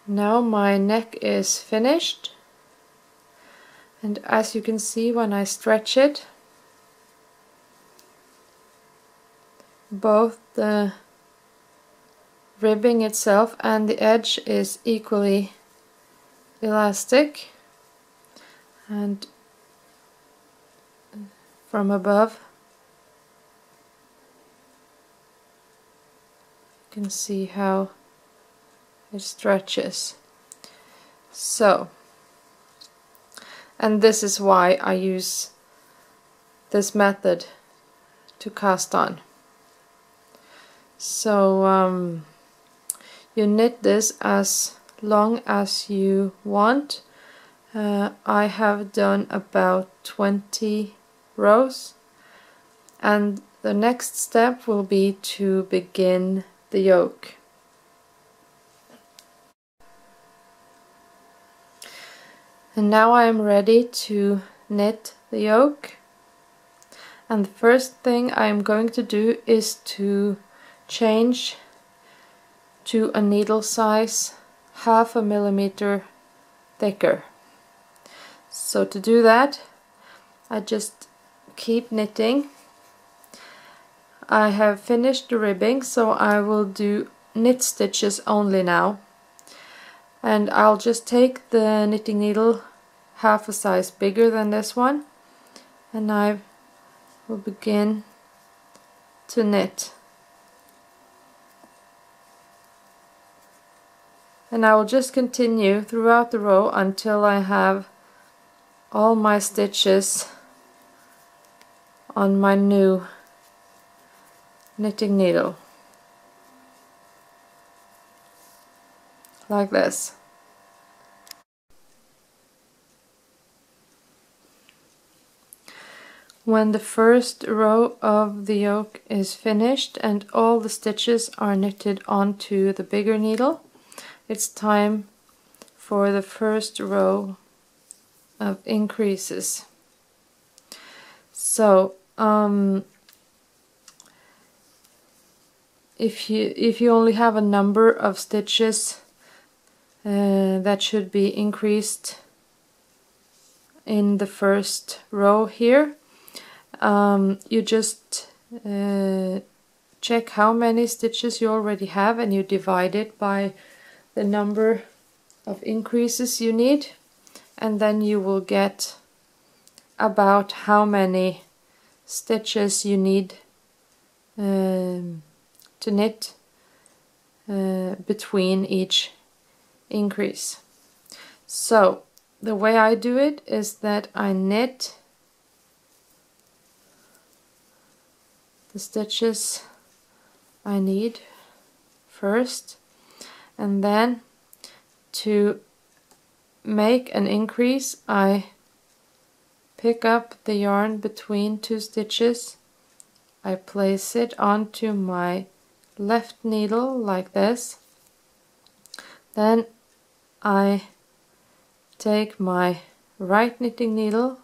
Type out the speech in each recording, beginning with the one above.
Now my neck is finished, and as you can see when I stretch it, both the ribbing itself and the edge is equally elastic, and from above you can see how it stretches. So, and this is why I use this method to cast on. So you knit this as long as you want. I have done about 20 rows, and the next step will be to begin the yoke. And now I am ready to knit the yoke, and the first thing I am going to do is to change to a needle size 1/2 millimeter thicker. So to do that, I just keep knitting. I have finished the ribbing, so I will do knit stitches only now. And I'll just take the knitting needle 1/2 a size bigger than this one, and I will begin to knit. And I will just continue throughout the row until I have all my stitches on my new knitting needle, like this. When the first row of the yoke is finished and all the stitches are knitted onto the bigger needle, it's time for the first row of increases. So if you only have a number of stitches that should be increased in the first row here, you just check how many stitches you already have and you divide it by the number of increases you need, and then you will get about how many stitches you need to knit between each increase. So the way I do it is that I knit the stitches I need first, and then to make an increase I pick up the yarn between 2 stitches, I place it onto my left needle like this, then I take my right knitting needle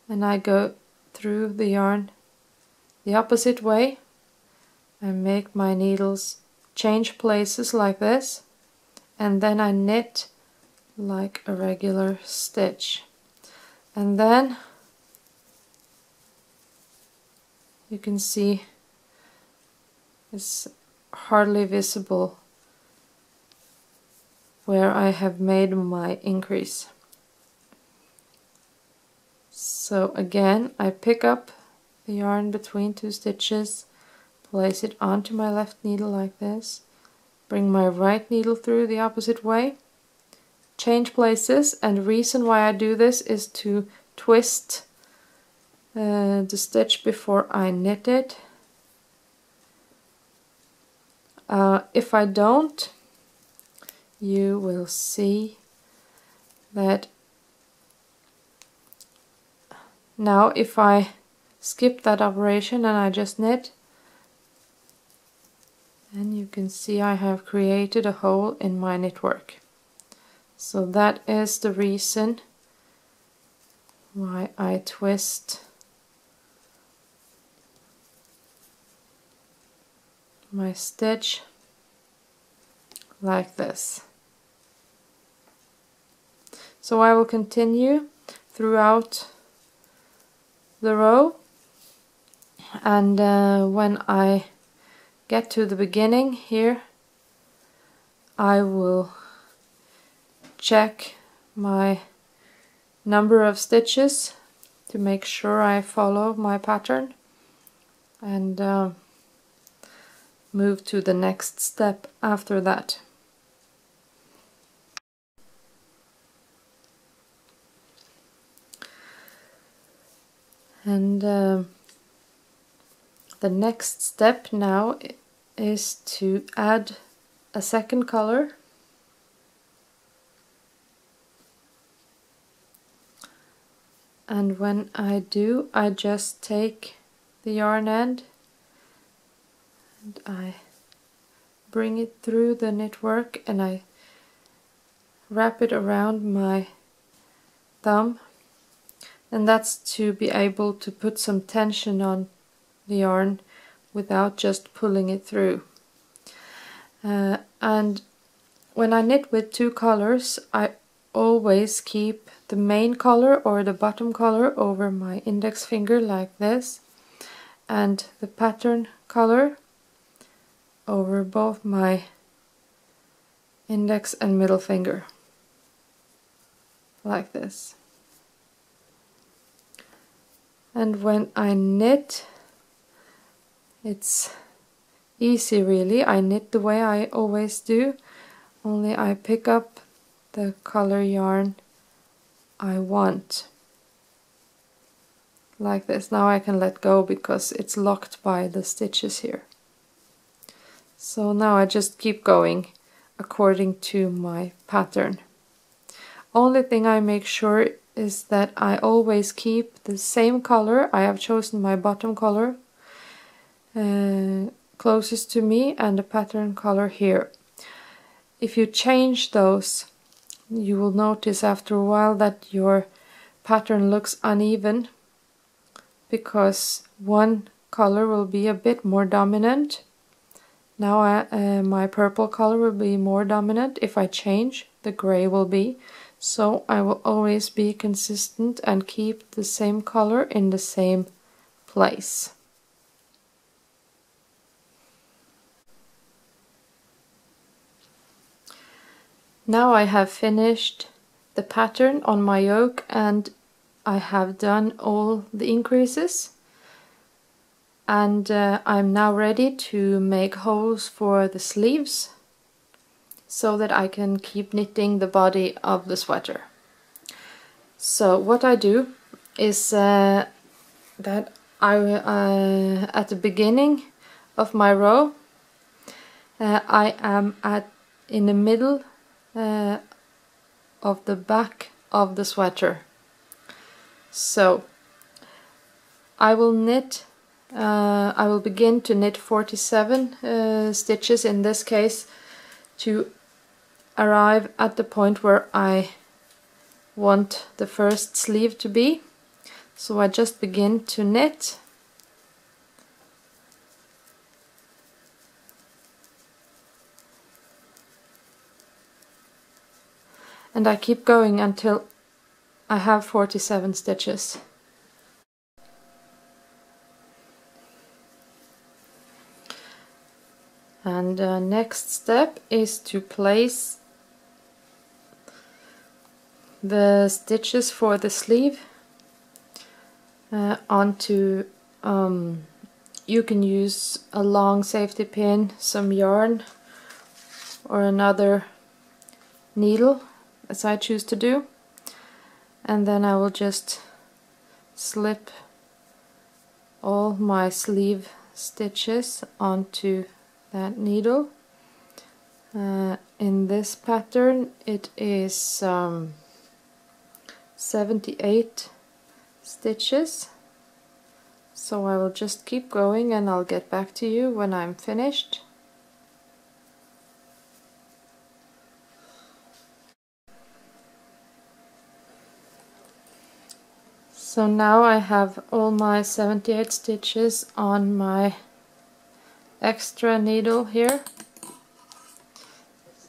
and I go through the yarn the opposite way and make my needles change places like this, and then I knit like a regular stitch, and then you can see it's hardly visible where I have made my increase. So again, I pick up the yarn between 2 stitches, place it onto my left needle like this, bring my right needle through the opposite way, change places, and the reason why I do this is to twist the stitch before I knit it. If I don't, you will see that now if I skip that operation and I just knit, and you can see I have created a hole in my knitwork. So that is the reason why I twist my stitch like this. So I will continue throughout the row, and when I get to the beginning here, I will check my number of stitches to make sure I follow my pattern, and move to the next step after that. And the next step now is to add a second color. And when I do, I just take the yarn end and I bring it through the knitwork and I wrap it around my thumb, and that's to be able to put some tension on the yarn without just pulling it through. And when I knit with two colors, I always keep the main color or the bottom color over my index finger like this, and the pattern color over both my index and middle finger like this. And when I knit, it's easy really. I knit the way I always do, only I pick up the color yarn I want like this. Now I can let go because it's locked by the stitches here. So now I just keep going according to my pattern. Only thing I make sure is that I always keep the same color. I have chosen my bottom color closest to me and the pattern color here. If you change those, you will notice after a while that your pattern looks uneven, because one color will be a bit more dominant. Now my purple color will be more dominant. If I change, the gray will be. So I will always be consistent and keep the same color in the same place. Now I have finished the pattern on my yoke and I have done all the increases, and I'm now ready to make holes for the sleeves so that I can keep knitting the body of the sweater. So what I do is that I at the beginning of my row I am in the middle of the back of the sweater. So I will begin to knit 47 stitches in this case to arrive at the point where I want the first sleeve to be. So I just begin to knit, and I keep going until I have 47 stitches. And the next step is to place the stitches for the sleeve onto, you can use a long safety pin, some yarn, or another needle, as I choose to do, and then I will just slip all my sleeve stitches onto that needle. In this pattern it is 78 stitches, so I will just keep going and I'll get back to you when I'm finished. So now I have all my 78 stitches on my extra needle here.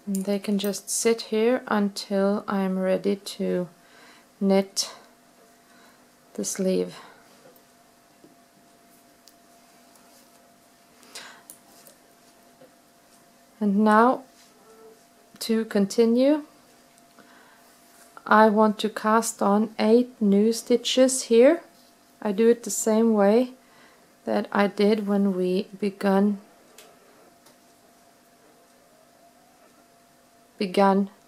And they can just sit here until I'm ready to knit the sleeve. And now to continue, I want to cast on 8 new stitches here. I do it the same way that I did when we began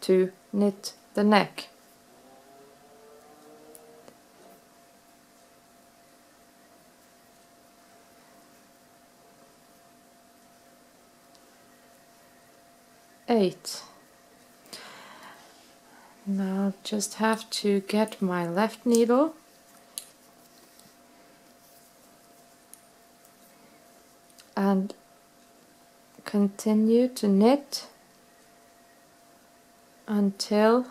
to knit the neck. Eight. Now just have to get my left needle and continue to knit until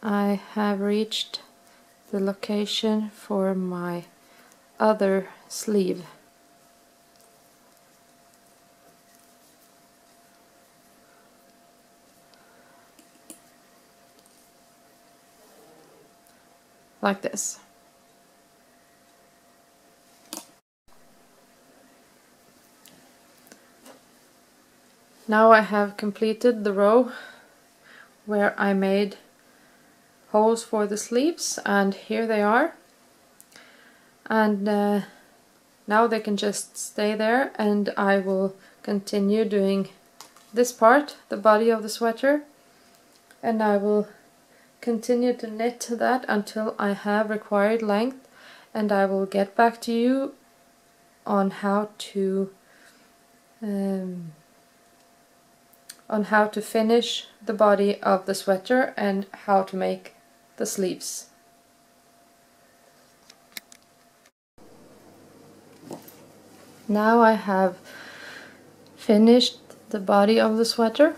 I have reached the location for my other sleeve. Like this. Now I have completed the row where I made holes for the sleeves, and here they are. And now they can just stay there, and I will continue doing this part, the body of the sweater, and I will continue to knit that until I have required length, and I will get back to you on how to finish the body of the sweater and how to make the sleeves. Now I have finished the body of the sweater.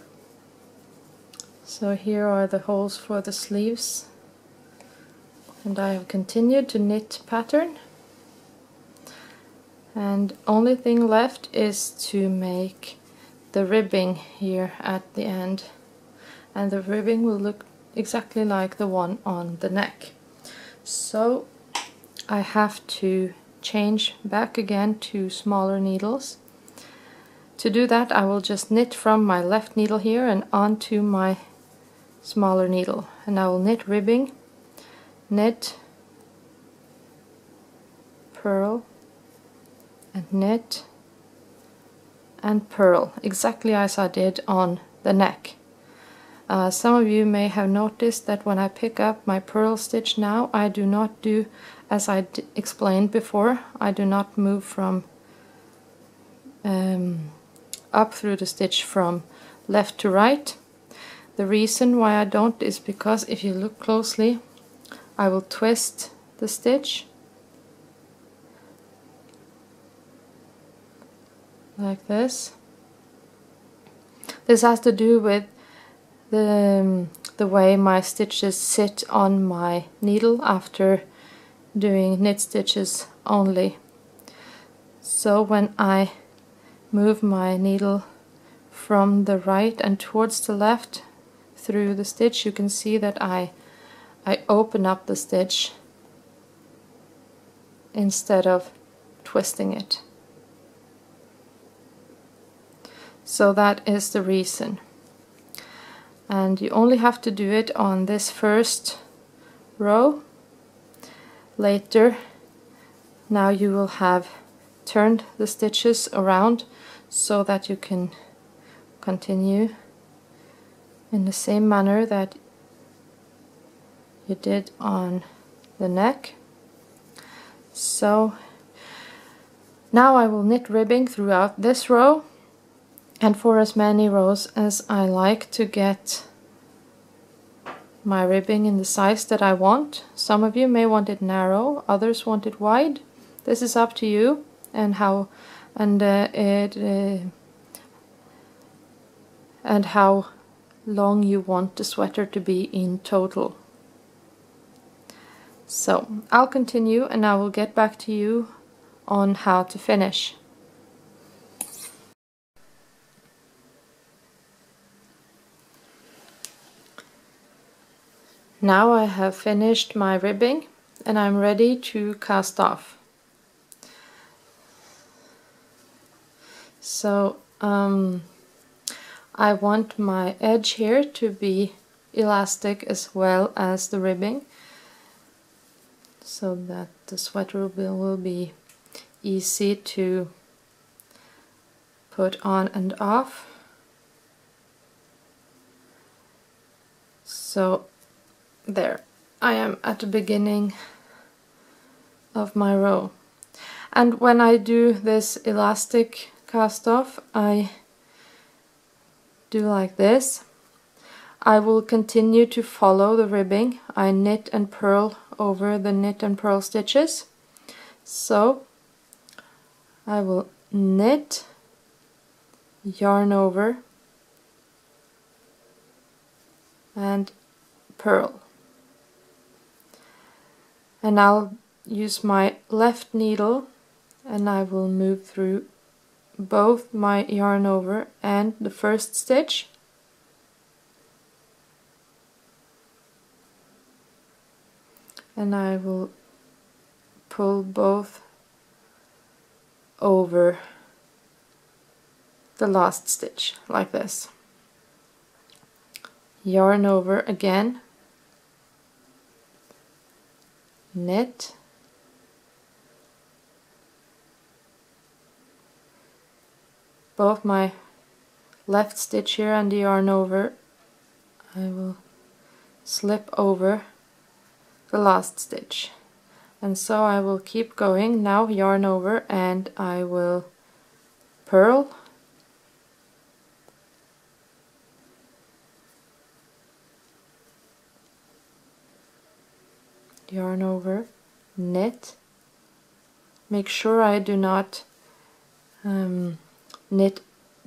So here are the holes for the sleeves, and I have continued to knit pattern, and only thing left is to make the ribbing here at the end, and the ribbing will look exactly like the one on the neck. So I have to change back again to smaller needles. To do that, I will just knit from my left needle here and onto my smaller needle, and I will knit ribbing, knit, purl, and knit and purl, exactly as I did on the neck. Some of you may have noticed that when I pick up my purl stitch now, I do not do as I explained before. I do not move from up through the stitch from left to right. The reason why I don't is because if you look closely, I will twist the stitch like this. This has to do with the way my stitches sit on my needle after doing knit stitches only. So when I move my needle from the right and towards the left through the stitch, you can see that I open up the stitch instead of twisting it. So that is the reason. And you only have to do it on this first row. Later, now you will have turned the stitches around so that you can continue in the same manner that you did on the neck. So now I will knit ribbing throughout this row, and for as many rows as I like to get my ribbing in the size that I want. Some of you may want it narrow, others want it wide. This is up to you and how long you want the sweater to be in total. So I'll continue and I will get back to you on how to finish. Now I have finished my ribbing and I'm ready to cast off. So I want my edge here to be elastic as well as the ribbing, so that the sweater will be easy to put on and off. So there, I am at the beginning of my row. And when I do this elastic cast off, I do like this. I will continue to follow the ribbing. I knit and purl over the knit and purl stitches. So I will knit, yarn over, and purl. And I'll use my left needle and I will move through both my yarn over and the first stitch, and I will pull both over the last stitch like this. Yarn over again, knit, both my left stitch here and the yarn over, I will slip over the last stitch, and so I will keep going. Now yarn over and I will purl, yarn over, knit. Make sure I do not knit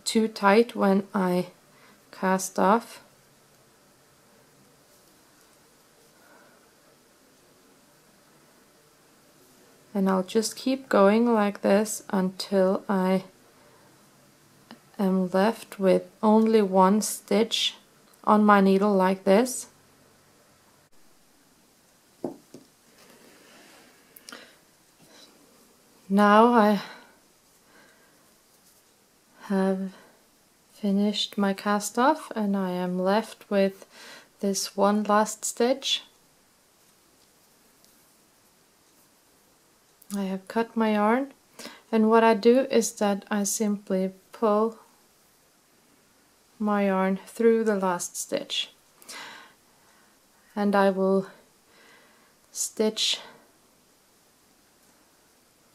too tight when I cast off. And I'll just keep going like this until I am left with only one stitch on my needle like this. Now I have finished my cast off and I am left with this one last stitch. I have cut my yarn, and what I do is that I simply pull my yarn through the last stitch, and I will stitch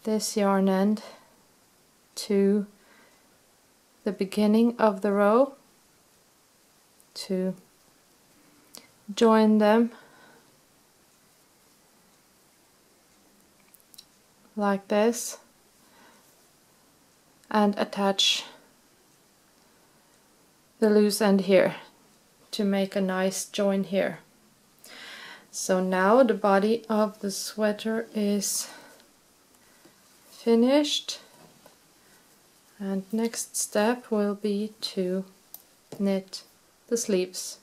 this yarn end to the beginning of the row to join them like this and attach the loose end here to make a nice join here. So now the body of the sweater is finished, and next step will be to knit the sleeves.